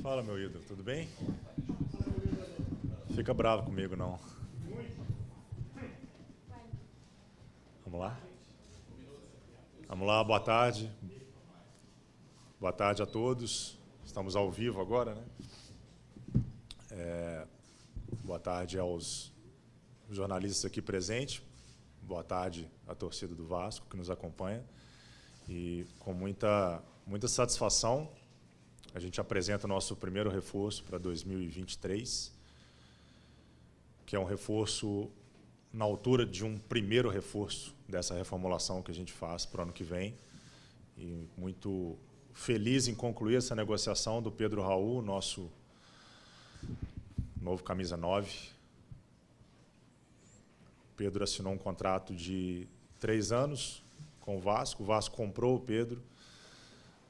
Fala, meu ídolo, tudo bem? Fica bravo comigo, não. Vamos lá? Vamos lá, boa tarde. Boa tarde a todos. Estamos ao vivo agora, né? Boa tarde aos jornalistas aqui presentes. Boa tarde à torcida do Vasco que nos acompanha. E com muita satisfação, a gente apresenta o nosso primeiro reforço para 2023, que é um reforço na altura de um primeiro reforço dessa reformulação que a gente faz para o ano que vem. E muito feliz em concluir essa negociação do Pedro Raul, nosso novo camisa 9. Pedro assinou um contrato de 3 anos com o Vasco. O Vasco comprou o Pedro,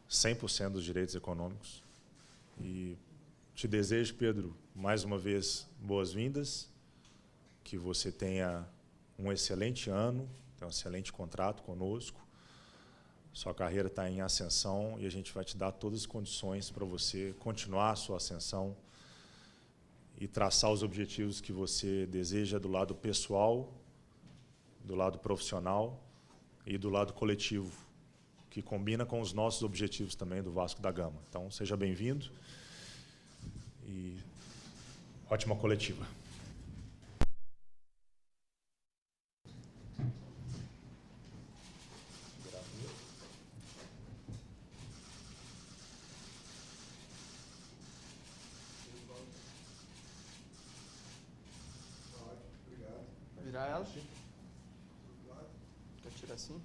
100% dos direitos econômicos. E te desejo, Pedro, mais uma vez, boas-vindas, que você tenha um excelente ano, tenha um excelente contrato conosco. Sua carreira está em ascensão e a gente vai te dar todas as condições para você continuar a sua ascensão e traçar os objetivos que você deseja do lado pessoal, do lado profissional e do lado coletivo, que combina com os nossos objetivos também do Vasco da Gama. Então, seja bem-vindo e ótima coletiva. Virar ela? Quer tirar assim?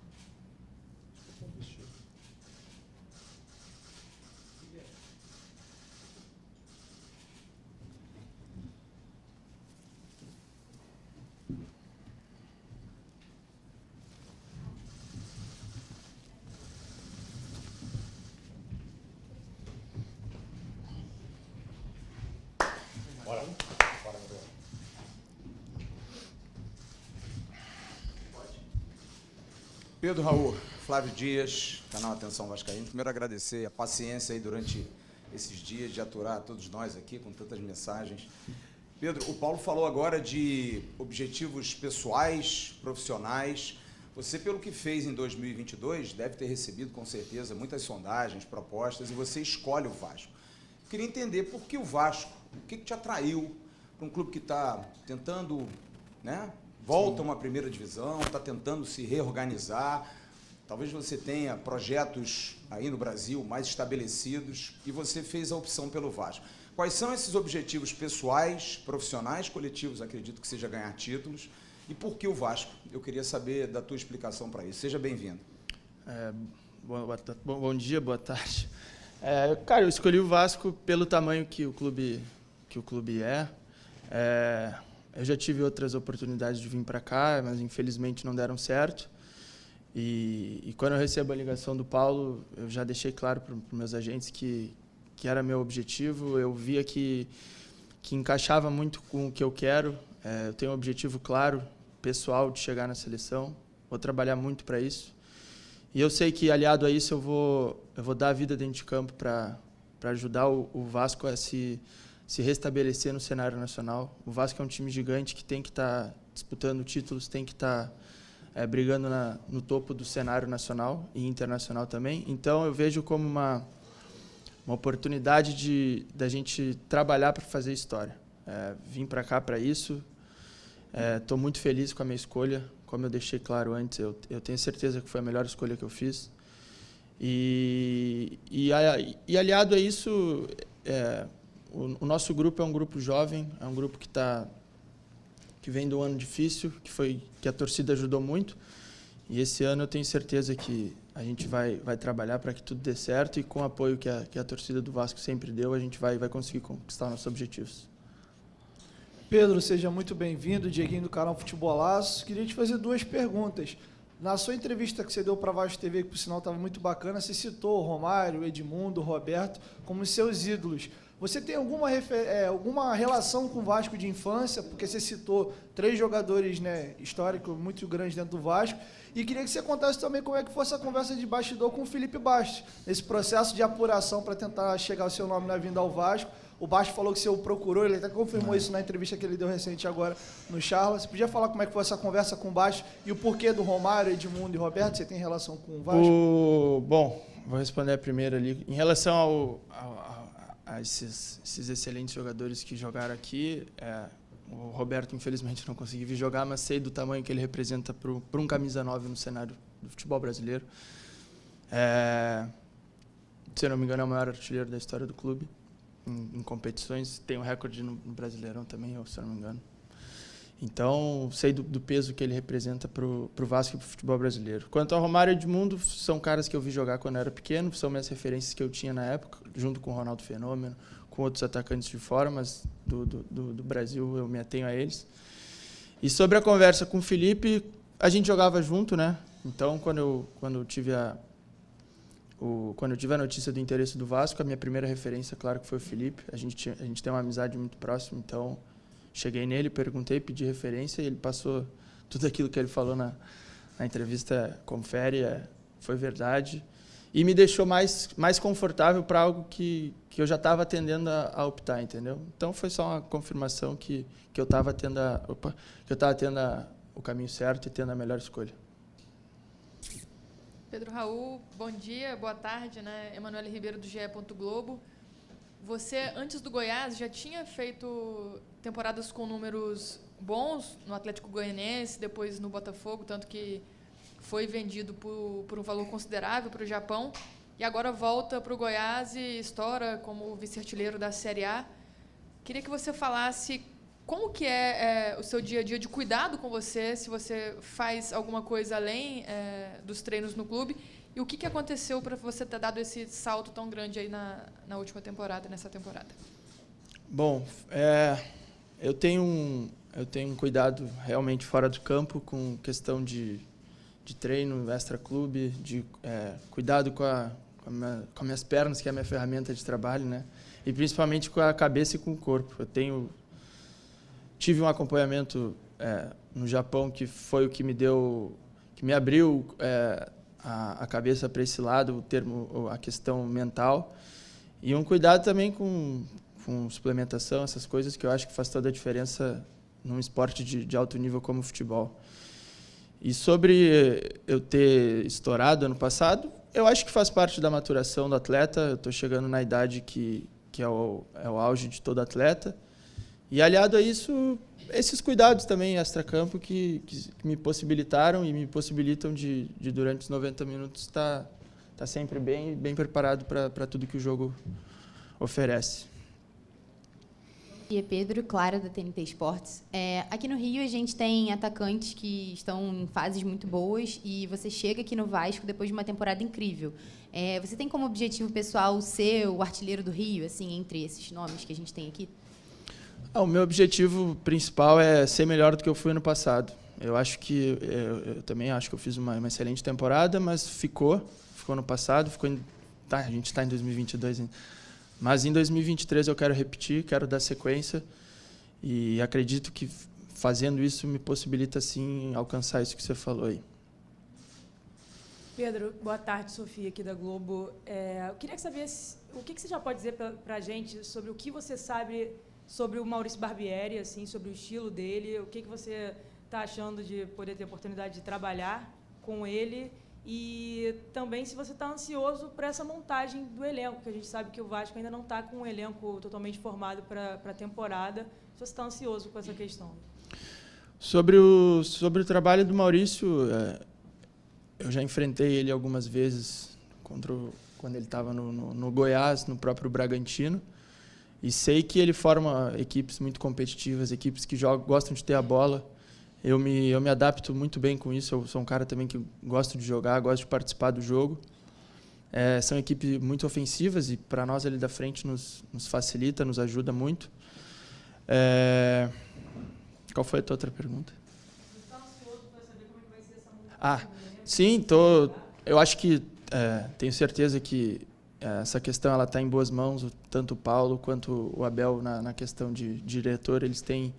Bora. Pedro Raul, Flávio Dias, canal Atenção Vascaíno. Primeiro agradecer a paciência aí durante esses dias de aturar todos nós aqui com tantas mensagens. Pedro, o Paulo falou agora de objetivos pessoais, profissionais. Você, pelo que fez em 2022, deve ter recebido com certeza muitas sondagens, propostas, e você escolhe o Vasco. Queria entender por que o Vasco, o que te atraiu para um clube que está tentando, né? Volta a uma primeira divisão, está tentando se reorganizar. Talvez você tenha projetos aí no Brasil mais estabelecidos e você fez a opção pelo Vasco. Quais são esses objetivos pessoais, profissionais, coletivos, acredito que seja ganhar títulos, e por que o Vasco? Eu queria saber da tua explicação para isso. Seja bem-vindo. Bom dia, boa tarde. Cara, eu escolhi o Vasco pelo tamanho que o clube é. Eu já tive outras oportunidades de vir para cá, mas infelizmente não deram certo. E quando eu recebo a ligação do Paulo, eu já deixei claro para os meus agentes que era meu objetivo. Eu via que encaixava muito com o que eu quero. Eu tenho um objetivo claro, pessoal, de chegar na seleção. Vou trabalhar muito para isso. E eu sei que, aliado a isso, eu vou dar a vida dentro de campo para ajudar o Vasco a se restabelecer no cenário nacional. O Vasco é um time gigante que tem que estar disputando títulos, tem que estar brigando no topo do cenário nacional e internacional também. Então, eu vejo como uma oportunidade da gente trabalhar para fazer história. Vim para cá para isso. Estou muito feliz com a minha escolha. Como eu deixei claro antes, eu tenho certeza que foi a melhor escolha que eu fiz. E aliado a isso, o nosso grupo é um grupo jovem, é um grupo que vem do ano difícil, que a torcida ajudou muito. E esse ano eu tenho certeza que a gente vai trabalhar para que tudo dê certo, e com o apoio que a torcida do Vasco sempre deu, a gente vai conseguir conquistar nossos objetivos. Pedro, seja muito bem-vindo, Dieguinho do canal Futebolaço. Queria te fazer 2 perguntas. Na sua entrevista que você deu para a Vasco TV, que por sinal estava muito bacana, você citou o Romário, o Edmundo, o Roberto como seus ídolos. Você tem alguma relação com o Vasco de infância? Porque você citou 3 jogadores, né, históricos muito grandes dentro do Vasco. E queria que você contasse também como é que foi essa conversa de bastidor com o Felipe Bastos, nesse processo de apuração para tentar chegar ao seu nome na vinda ao Vasco. O Bastos falou que você o procurou, ele até confirmou isso na entrevista que ele deu recente agora no Charla. Você podia falar como é que foi essa conversa com o Bastos e o porquê do Romário, Edmundo e Roberto? Você tem relação com o Vasco? Bom, vou responder a primeira ali. Em relação a esses excelentes jogadores que jogaram aqui, o Roberto, infelizmente, não consegui vir jogar, mas sei do tamanho que ele representa para um camisa 9 no cenário do futebol brasileiro. Se eu não me engano, é o maior artilheiro da história do clube em competições. Tem um recorde no Brasileirão também, se eu não me engano. Então, sei do peso que ele representa para o Vasco e para o futebol brasileiro. Quanto ao Romário e Edmundo, são caras que eu vi jogar quando eu era pequeno, são minhas referências que eu tinha na época, junto com o Ronaldo Fenômeno, com outros atacantes de fora, mas do Brasil eu me atenho a eles. E sobre a conversa com o Felipe, a gente jogava junto, né? Então, quando eu tive a notícia do interesse do Vasco, a minha primeira referência, claro, que foi o Felipe. A gente tem uma amizade muito próxima, então cheguei nele, perguntei, pedi referência e ele passou tudo aquilo que ele falou na entrevista, confere, foi verdade. E me deixou mais confortável para algo que eu já estava tendendo a optar, entendeu? Então foi só uma confirmação que eu estava tendo o caminho certo e tendo a melhor escolha. Pedro Raul, bom dia, boa tarde, né? Emanuele Ribeiro do GE. Globo. Você, antes do Goiás, já tinha feito temporadas com números bons no Atlético Goianiense, depois no Botafogo, tanto que foi vendido por um valor considerável para o Japão, e agora volta para o Goiás e estoura como vice-artilheiro da Série A. Queria que você falasse como que é o seu dia a dia de cuidado com você, se você faz alguma coisa além dos treinos no clube, e o que aconteceu para você ter dado esse salto tão grande aí na última temporada, nessa temporada? Bom, eu tenho um cuidado realmente fora do campo com questão de treino, extra-clube, de cuidado com as minhas pernas, que é a minha ferramenta de trabalho, né? E principalmente com a cabeça e com o corpo. Tive um acompanhamento no Japão que foi o que me abriu a cabeça para esse lado, a questão mental, e um cuidado também com suplementação, essas coisas que eu acho que faz toda a diferença num esporte de alto nível como o futebol. E sobre eu ter estourado ano passado, eu acho que faz parte da maturação do atleta. Eu estou chegando na idade que é o auge de todo atleta. E, aliado a isso, esses cuidados também extra-campo que me possibilitaram e me possibilitam de durante os 90 minutos, estar sempre bem preparado para tudo que o jogo oferece. E Pedro, Clara, da TNT Esportes. Aqui no Rio, a gente tem atacantes que estão em fases muito boas e você chega aqui no Vasco depois de uma temporada incrível. Você tem como objetivo pessoal ser o artilheiro do Rio, assim, entre esses nomes que a gente tem aqui? O meu objetivo principal é ser melhor do que eu fui ano passado. Eu também acho que eu fiz uma excelente temporada, mas ficou no passado, a gente está em 2022 ainda. Mas em 2023 eu quero repetir, quero dar sequência e acredito que fazendo isso me possibilita, sim, alcançar isso que você falou aí. Pedro, boa tarde, Sofia, aqui da Globo. Eu queria saber o que você já pode dizer para a gente sobre o que você sabe sobre o Maurício Barbieri, assim, sobre o estilo dele, o que você está achando de poder ter a oportunidade de trabalhar com ele. E também se você está ansioso para essa montagem do elenco, que a gente sabe que o Vasco ainda não está com um elenco totalmente formado para a temporada. Se você está ansioso com essa questão. Sobre o trabalho do Maurício, eu já enfrentei ele algumas vezes quando ele estava no Goiás, no próprio Bragantino, e sei que ele forma equipes muito competitivas, equipes que gostam de ter a bola. Eu me adapto muito bem com isso. Eu sou um cara também que gosto de jogar, gosto de participar do jogo. São equipes muito ofensivas e, para nós, ali da frente, nos facilita, nos ajuda muito. Qual foi a tua outra pergunta? Você está ansioso para saber como é que vai ser essa montagem do elenco? Sim, eu acho que tenho certeza que essa questão ela está em boas mãos, tanto o Paulo quanto o Abel na questão de diretor, eles têm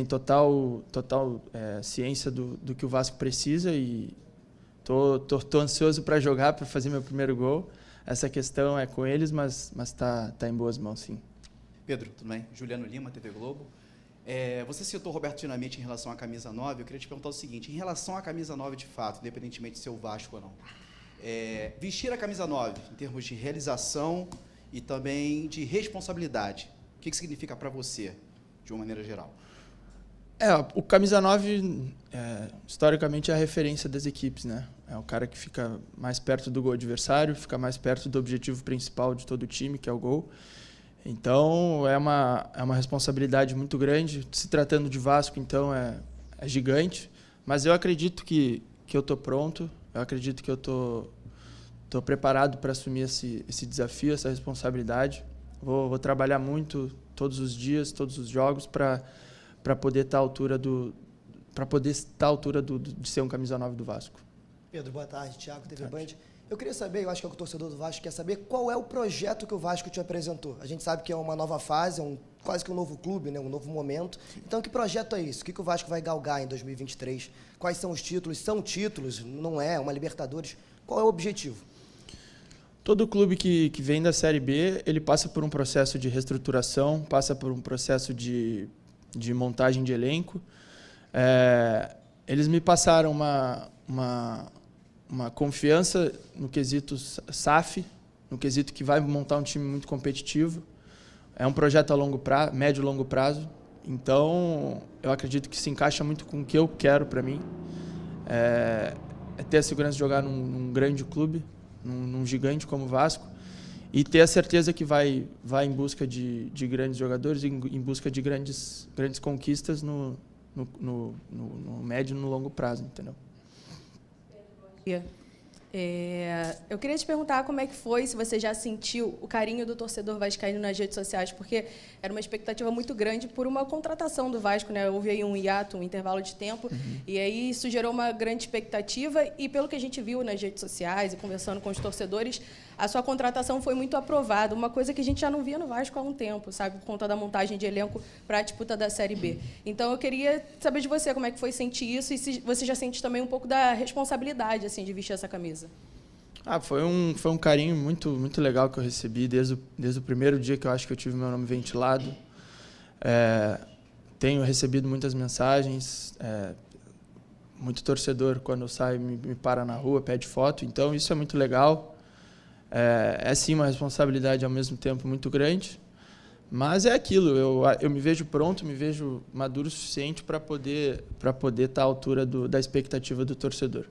total ciência do que o Vasco precisa e tô ansioso para jogar, para fazer meu primeiro gol. Essa questão é com eles, mas tá em boas mãos, sim. Pedro, tudo bem? Juliano Lima, TV Globo. Você citou Roberto Dinamite em relação à camisa 9. Eu queria te perguntar o seguinte, em relação à camisa 9 de fato, independentemente de ser o Vasco ou não, vestir a camisa 9 em termos de realização e também de responsabilidade, o que significa para você, de uma maneira geral? O camisa 9, historicamente, é a referência das equipes, né? É o cara que fica mais perto do gol adversário, fica mais perto do objetivo principal de todo o time, que é o gol. Então, é uma responsabilidade muito grande. Se tratando de Vasco, então, é gigante. Mas eu acredito que eu estou pronto, eu acredito que eu estou preparado para assumir esse desafio, essa responsabilidade. Vou trabalhar muito todos os dias, todos os jogos, para poder estar à altura de ser um camisa 9 do Vasco. Pedro, boa tarde. Thiago, TV Band. Eu queria saber, eu acho que é o que o torcedor do Vasco quer saber, qual é o projeto que o Vasco te apresentou. A gente sabe que é uma nova fase, quase que um novo clube, né, um novo momento. Então, que projeto é isso? O que o Vasco vai galgar em 2023? Quais são os títulos? São títulos? Não é? Uma Libertadores? Qual é o objetivo? Todo clube que vem da Série B, ele passa por um processo de reestruturação, passa por um processo de montagem de elenco. Eles me passaram uma confiança no quesito SAF, no quesito que vai montar um time muito competitivo. É um projeto a médio e longo prazo. Então, eu acredito que se encaixa muito com o que eu quero para mim. É ter a segurança de jogar num grande clube, num gigante como o Vasco, e ter a certeza que vai em busca de grandes jogadores, em busca de grandes conquistas no médio e no longo prazo, entendeu? Eu queria te perguntar como é que foi, se você já sentiu o carinho do torcedor vascaíno nas redes sociais, porque era uma expectativa muito grande por uma contratação do Vasco, né? Houve aí um hiato, um intervalo de tempo, e aí isso gerou uma grande expectativa, e pelo que a gente viu nas redes sociais e conversando com os torcedores, a sua contratação foi muito aprovada, uma coisa que a gente já não via no Vasco há um tempo, sabe, por conta da montagem de elenco para a disputa da Série B. Então, eu queria saber de você como é que foi sentir isso, e se você já sente também um pouco da responsabilidade assim, de vestir essa camisa. Foi um carinho muito, muito legal que eu recebi desde o primeiro dia que eu acho que eu tive meu nome ventilado. Tenho recebido muitas mensagens, muito torcedor, quando eu saio, me para na rua, pede foto, então isso é muito legal. É sim uma responsabilidade ao mesmo tempo muito grande, mas é aquilo, eu me vejo pronto, me vejo maduro o suficiente para poder estar à altura da expectativa do torcedor.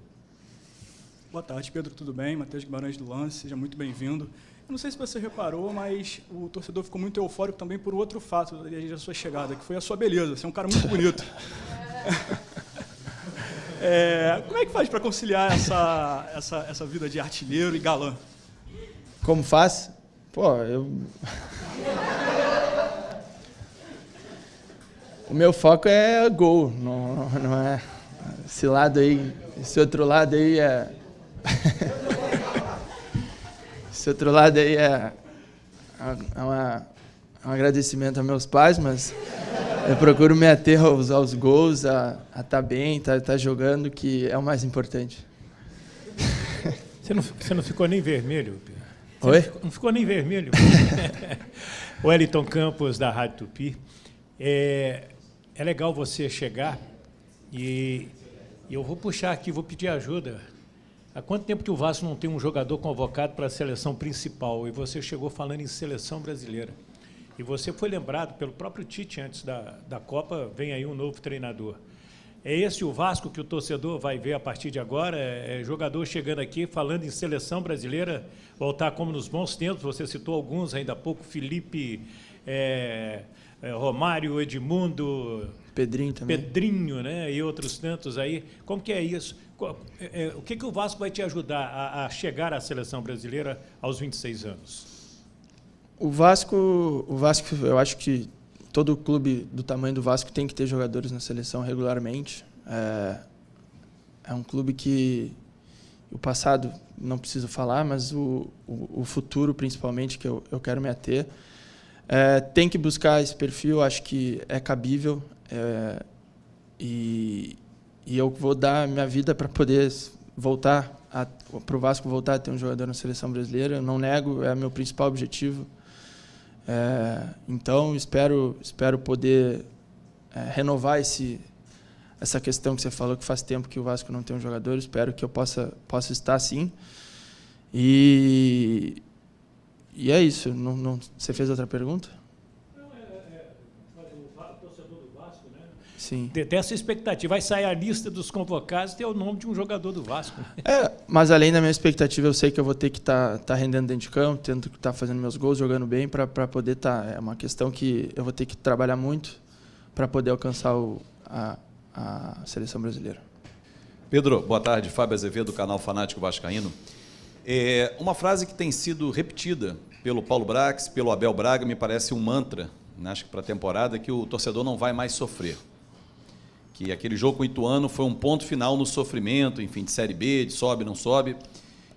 Boa tarde, Pedro, tudo bem? Matheus Guimarães do Lance, seja muito bem-vindo. Eu não sei se você reparou, mas o torcedor ficou muito eufórico também por outro fato da sua chegada, que foi a sua beleza. Você é um cara muito bonito. Como é que faz para conciliar essa vida de artilheiro e galã? Como faz? O meu foco é gol, não é esse lado aí, esse outro lado aí é... Esse outro lado aí é um agradecimento aos meus pais, mas eu procuro me ater aos gols, a estar bem, tá jogando, que é o mais importante. Você não ficou nem vermelho, Pedro? Oi? Não ficou nem vermelho? Wellington Campos, da Rádio Tupi. É legal você chegar e eu vou puxar aqui, vou pedir ajuda. Há quanto tempo que o Vasco não tem um jogador convocado para a seleção principal? E você chegou falando em seleção brasileira. E você foi lembrado pelo próprio Tite antes da Copa, vem aí um novo treinador. É esse o Vasco que o torcedor vai ver a partir de agora? Jogador chegando aqui falando em seleção brasileira, voltar como nos bons tempos, você citou alguns ainda há pouco, Felipe, Romário, Edmundo... Pedrinho também. Pedrinho, né? E outros tantos aí. Como que é isso? O que o Vasco vai te ajudar a chegar à seleção brasileira aos 26 anos? O Vasco, eu acho que todo clube do tamanho do Vasco tem que ter jogadores na seleção regularmente. um clube que o passado não preciso falar, mas o futuro, principalmente, que eu quero me ater. Tem que buscar esse perfil, acho que é cabível. E eu vou dar minha vida para poder voltar para o Vasco voltar a ter um jogador na seleção brasileira. Eu não nego, é meu principal objetivo. Então, espero poder renovar essa questão que você falou, que faz tempo que o Vasco não tem um jogador. Espero que eu possa estar sim. E é isso. Você fez outra pergunta? O torcedor do Vasco, né? Sim. Tem essa expectativa. Vai sair a lista dos convocados e ter o nome de um jogador do Vasco. Mas além da minha expectativa, eu sei que eu vou ter que estar rendendo dentro de campo, tendo que estar fazendo meus gols, jogando bem, para poder estar. É uma questão que eu vou ter que trabalhar muito para poder alcançar a seleção brasileira. Pedro, boa tarde. Fábio Azevedo, do canal Fanático Vascaíno. Uma frase que tem sido repetida pelo Paulo Brax, pelo Abel Braga, me parece um mantra, né, acho que para a temporada, que o torcedor não vai mais sofrer. Que aquele jogo com o Ituano foi um ponto final no sofrimento, enfim, de Série B, de sobe, não sobe.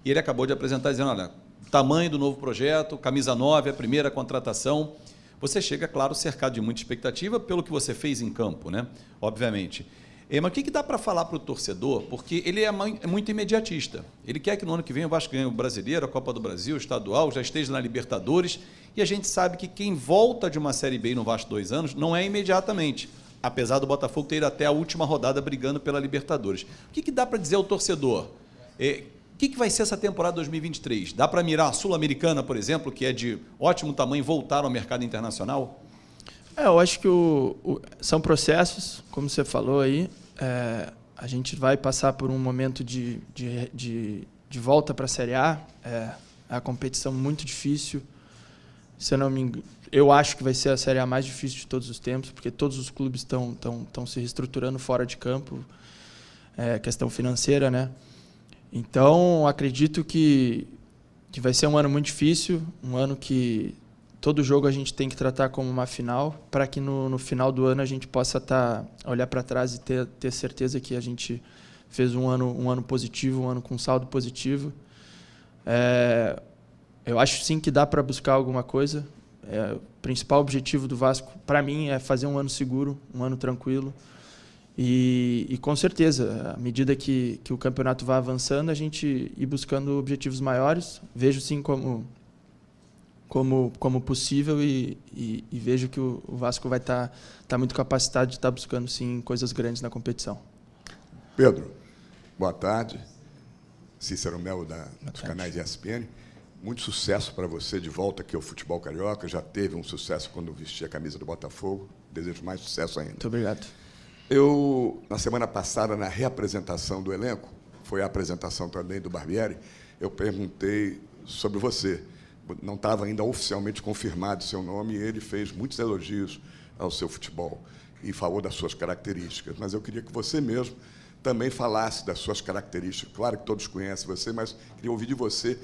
E ele acabou de apresentar dizendo, olha, tamanho do novo projeto, camisa 9, a primeira contratação. Você chega, claro, cercado de muita expectativa pelo que você fez em campo, né? Obviamente. Mas o que dá para falar para o torcedor? Porque ele é muito imediatista. Ele quer que no ano que vem o Vasco ganhe o Brasileiro, a Copa do Brasil, o Estadual, já esteja na Libertadores. E a gente sabe que quem volta de uma Série B no Vasco 2 anos não é imediatamente, apesar do Botafogo ter ido até a última rodada brigando pela Libertadores. O que dá para dizer ao torcedor? O que vai ser essa temporada 2023? Dá para mirar a Sul-Americana, por exemplo, que é de ótimo tamanho, voltar ao mercado internacional? Eu acho que são processos, como você falou aí. A gente vai passar por um momento de volta para a Série A. É uma competição muito difícil. Se eu não me engano, eu acho que vai ser a Série A mais difícil de todos os tempos, porque todos os clubes estão se reestruturando fora de campo. Questão financeira, né? Então, acredito que vai ser um ano muito difícil, um ano que todo jogo a gente tem que tratar como uma final, para que no final do ano a gente possa olhar para trás e ter certeza que a gente fez um ano positivo, um ano com saldo positivo. Eu acho sim que dá para buscar alguma coisa. O principal objetivo do Vasco, para mim, é fazer um ano seguro, um ano tranquilo. E com certeza, à medida que o campeonato vai avançando, a gente ir buscando objetivos maiores. Vejo sim como possível e vejo que o Vasco vai estar muito capacitado de estar buscando sim coisas grandes na competição. Pedro, boa tarde. Cícero Melo, dos canais ESPN. Muito sucesso para você de volta aqui ao futebol carioca. Já teve um sucesso quando vestia a camisa do Botafogo. Desejo mais sucesso ainda. Muito obrigado. Na semana passada, na reapresentação do elenco, foi a apresentação também do Barbieri, eu perguntei sobre você. Não estava ainda oficialmente confirmado o seu nome, e ele fez muitos elogios ao seu futebol e falou das suas características. Mas eu queria que você mesmo também falasse das suas características. Claro que todos conhecem você, mas queria ouvir de você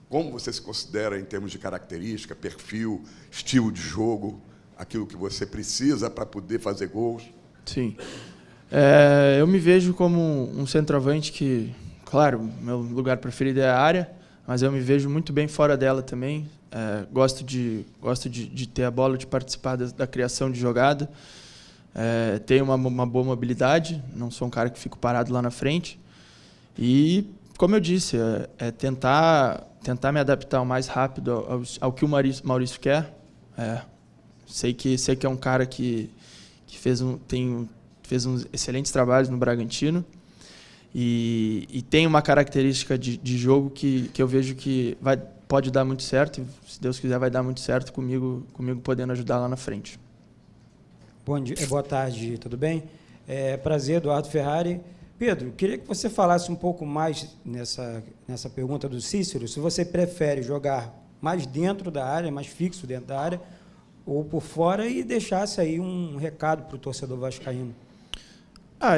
como você se considera em termos de característica, perfil, estilo de jogo, aquilo que você precisa para poder fazer gols. Sim. Eu me vejo como um centroavante que, claro, meu lugar preferido é a área, mas eu me vejo muito bem fora dela também. Gosto de ter a bola, de participar da criação de jogada. Tenho uma boa mobilidade, não sou um cara que fico parado lá na frente. E, como eu disse, tentar me adaptar o mais rápido ao que o Maurício quer. Sei que é um cara que fez uns excelentes trabalhos no Bragantino e tem uma característica de jogo que eu vejo que pode dar muito certo, e, se Deus quiser, vai dar muito certo comigo podendo ajudar lá na frente. Bom dia, boa tarde, tudo bem? Prazer, Eduardo Ferrari. Pedro, queria que você falasse um pouco mais nessa pergunta do Cícero, se você prefere jogar mais dentro da área, mais fixo dentro da área, ou por fora, e deixasse aí um recado para o torcedor vascaíno.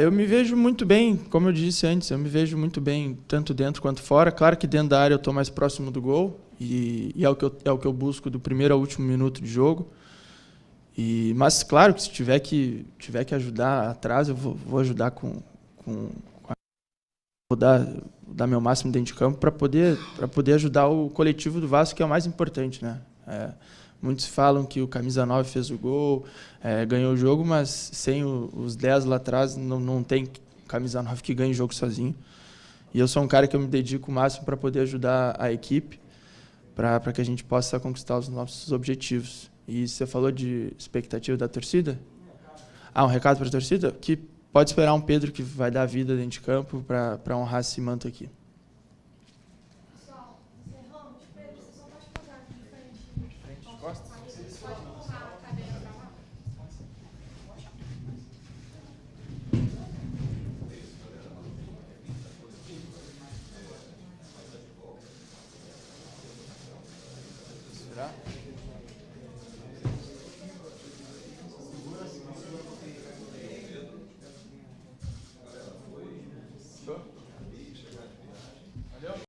Eu me vejo muito bem, como eu disse antes, eu me vejo muito bem tanto dentro quanto fora. Claro que dentro da área eu estou mais próximo do gol, e é o que eu busco do primeiro ao último minuto de jogo. Mas, claro, que se tiver que ajudar atrás, eu vou ajudar com dar meu máximo dentro de campo para poder ajudar o coletivo do Vasco, que é o mais importante, né? Muitos falam que o camisa 9 fez o gol, ganhou o jogo, mas sem os 10 lá atrás não tem camisa 9 que ganhe o jogo sozinho. E eu sou um cara que eu me dedico o máximo para poder ajudar a equipe, para que a gente possa conquistar os nossos objetivos. E você falou de expectativa da torcida? Um recado para a torcida? Que pode esperar um Pedro que vai dar vida dentro de campo para honrar esse manto aqui.